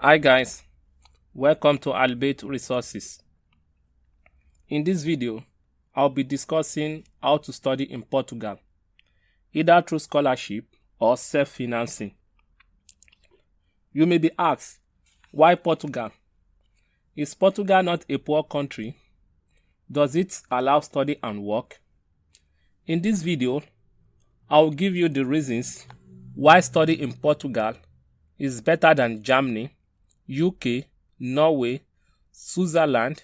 Hi guys, welcome to AL-Bayt Resources. In this video, I'll be discussing how to study in Portugal, either through scholarship or self-financing. You may be asked, why Portugal? Is Portugal not a poor country? Does it allow study and work? In this video, I'll give you the reasons why study in Portugal is better than Germany, UK, Norway, Switzerland,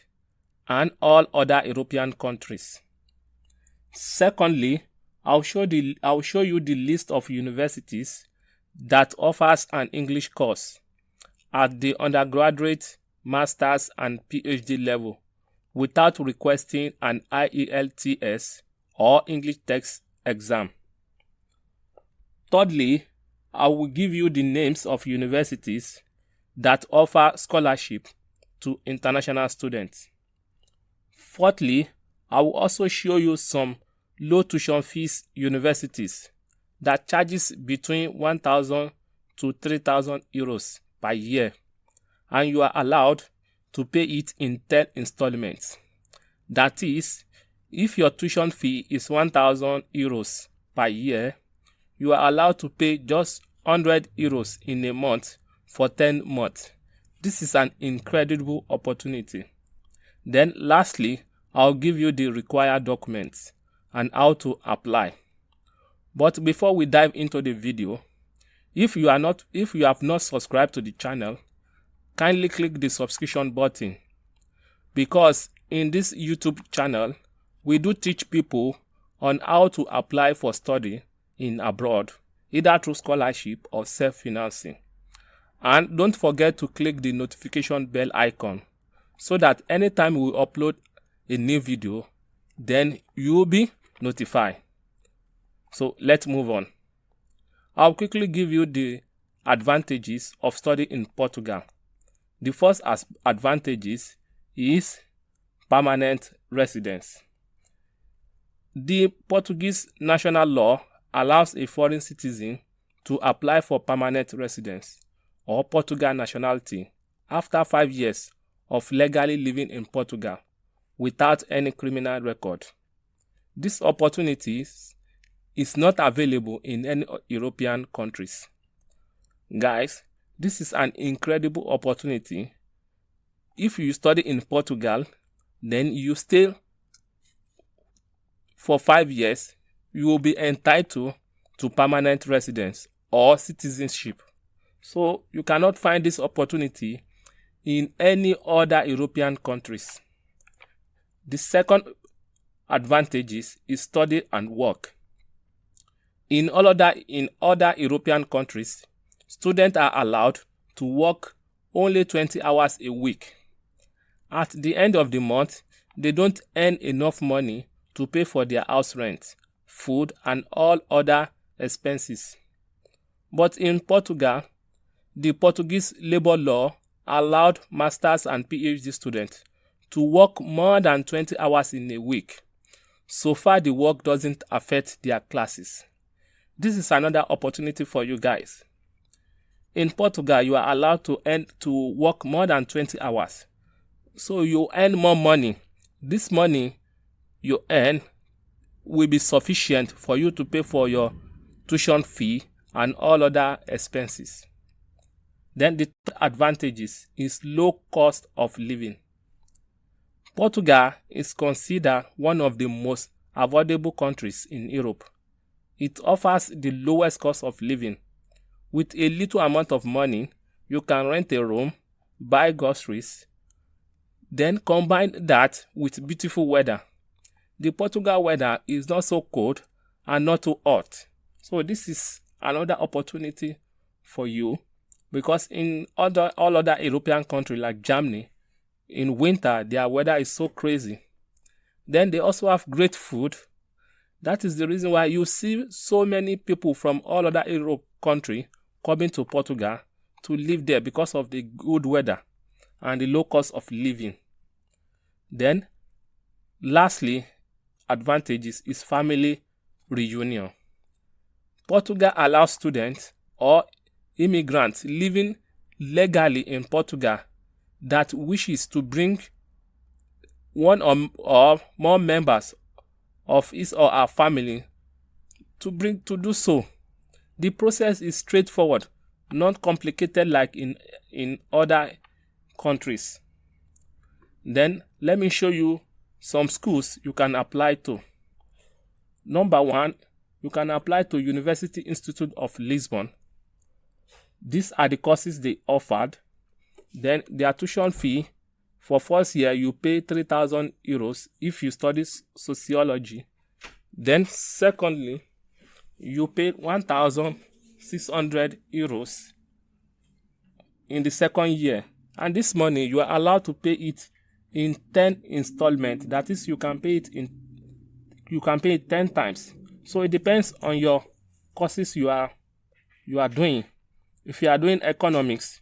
and all other European countries. Secondly, I'll show you the list of universities that offers an English course at the undergraduate, master's, and PhD level without requesting an IELTS or English text exam. Thirdly, I will give you the names of universities that offer scholarship to international students. Fourthly, I will also show you some low tuition fees universities that charges between 1,000 to 3,000 euros per year, and you are allowed to pay it in 10 installments. That is, if your tuition fee is 1,000 euros per year, you are allowed to pay just 100 euros in a month for 10 months. This is an incredible opportunity. Then lastly, I'll give you the required documents and how to apply. But before we dive into the video, if you have not subscribed to the channel, kindly click the subscription button, because in this YouTube channel, we do teach people on how to apply for study in abroad, either through scholarship or self-financing. And don't forget to click the notification bell icon so that anytime we upload a new video, then you will be notified. So let's move on. I'll quickly give you the advantages of studying in Portugal. The first advantage is permanent residence. The Portuguese national law allows a foreign citizen to apply for permanent residence or Portugal nationality after 5 years of legally living in Portugal without any criminal record. This opportunity is not available in any European countries. Guys, this is an incredible opportunity. If you study in Portugal, then you stay for 5 years, you will be entitled to permanent residence or citizenship. So you cannot find this opportunity in any other European countries. The second advantage is study and work. In other European countries, students are allowed to work only 20 hours a week. At the end of the month, they don't earn enough money to pay for their house rent, food, and all other expenses. But in Portugal, the Portuguese labor law allowed masters and PhD students to work more than 20 hours in a week. So far, the work doesn't affect their classes. This is another opportunity for you guys. In Portugal, you are allowed to work more than 20 hours. So you earn more money. This money you earn will be sufficient for you to pay for your tuition fee and all other expenses. Then the third advantage is low cost of living. Portugal is considered one of the most affordable countries in Europe. It offers the lowest cost of living. With a little amount of money, you can rent a room, buy groceries, then combine that with beautiful weather. The Portugal weather is not so cold and not too hot. So this is another opportunity for you, because in all other European countries like Germany, in winter their weather is so crazy. Then they also have great food. That is the reason why you see so many people from all other Europe countries coming to Portugal to live there, because of the good weather and the low cost of living. Then lastly, advantages is family reunion. Portugal allows students or immigrants living legally in Portugal that wishes to bring one or more members of his or her family to do so. The process is straightforward, not complicated like in other countries. Then let me show you some schools you can apply to. Number 1, you can apply to University Institute of Lisbon. These are the courses they offered. Then their tuition fee for first year, you pay 3,000 euros if you study sociology. Then secondly, you pay 1,600 euros in the second year. And this money, you are allowed to pay it in 10 installments. That is, you can pay it 10 times. So it depends on your courses you are doing. If you are doing economics,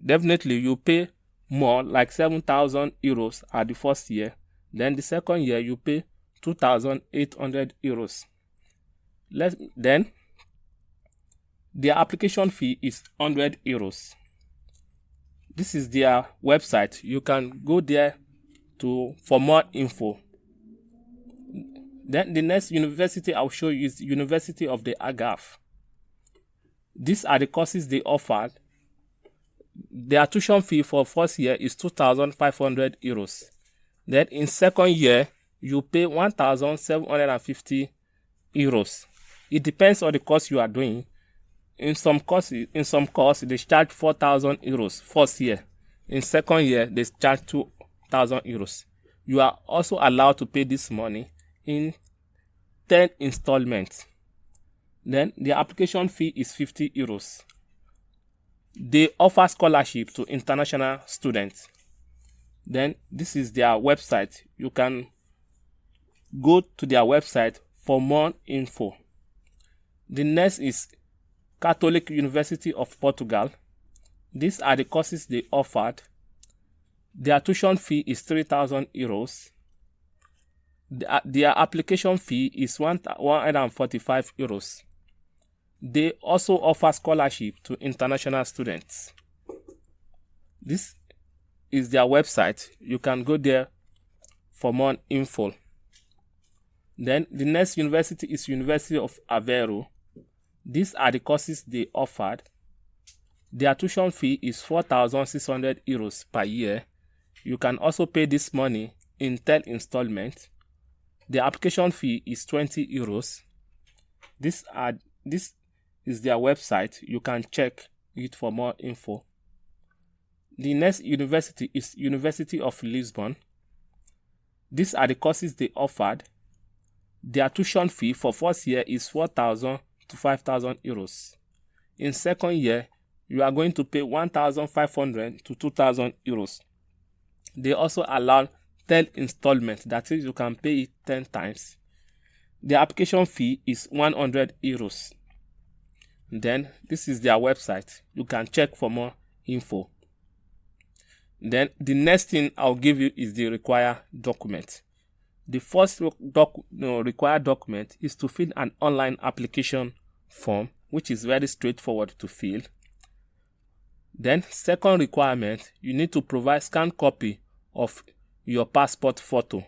definitely you pay more, like 7,000 euros at the first year. Then the second year you pay 2,800 euros. Then their application fee is 100 euros. This is their website. You can go there for more info. Then the next university I'll show you is University of the Algarve. These are the courses they offered. Their tuition fee for first year is 2,500 euros. Then in second year, you pay 1,750 euros. It depends on the course you are doing. In some course, they charge 4,000 euros first year. In second year, they charge 2,000 euros. You are also allowed to pay this money in 10 installments. Then the application fee is 50 euros. They offer scholarship to international students. Then this is their website. You can go to their website for more info. The next is Catholic University of Portugal. These are the courses they offered. Their tuition fee is 3,000 euros. Their application fee is 145 euros. They also offer scholarship to international students. This is their website. You can go there for more info. Then the next university is University of Aveiro. These are the courses they offered. Their tuition fee is 4,600 euros per year. You can also pay this money in 10 installments. The application fee is 20 euros. This is their website. You can check it for more info. The next university is University of Lisbon. These are the courses they offered. Their tuition fee for first year is 4,000 to 5,000 euros. In second year, you are going to pay 1,500 to 2,000 euros. They also allow 10 installments. That is, you can pay it 10 times. The application fee is 100 euros. Then this is their website. You can check for more info. Then the next thing I'll give you is the required document. The first required document is to fill an online application form, which is very straightforward to fill. Then second requirement, you need to provide scanned copy of your passport photo.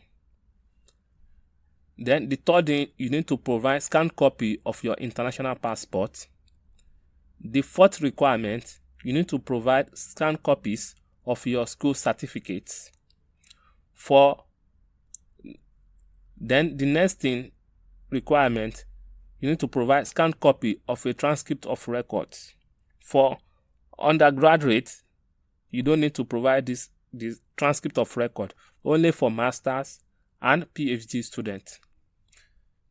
Then the third thing, you need to provide scanned copy of your international passport. The fourth requirement, you need to provide scanned copies of your school certificates. Then the next thing requirement, you need to provide scanned copy of a transcript of records. For undergraduates, you don't need to provide this transcript of record, only for masters and PhD students.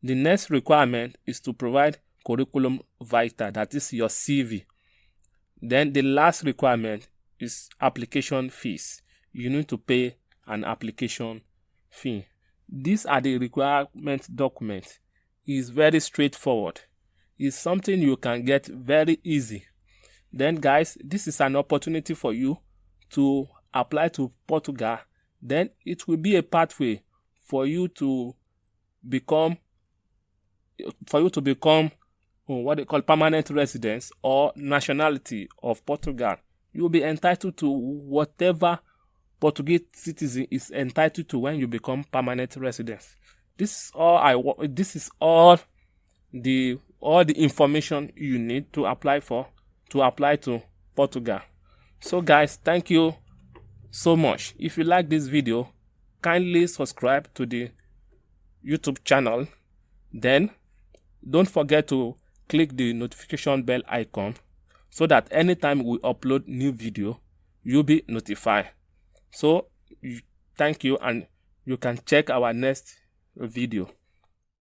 The next requirement is to provide curriculum vitae, that is your CV. Then the last requirement is application fees. You need to pay an application fee. These are the requirement documents. It's very straightforward. It's something you can get very easy. Then guys, this is an opportunity for you to apply to Portugal. Then it will be a pathway for you to become what they call permanent residence or nationality of Portugal. You will be entitled to whatever Portuguese citizen is entitled to when you become permanent resident. This is all the information you need to apply to Portugal. So guys, thank you so much. If you like this video, kindly subscribe to the YouTube channel. Then don't forget to click the notification bell icon so that anytime we upload new video, you'll be notified. So thank you, and you can check our next video.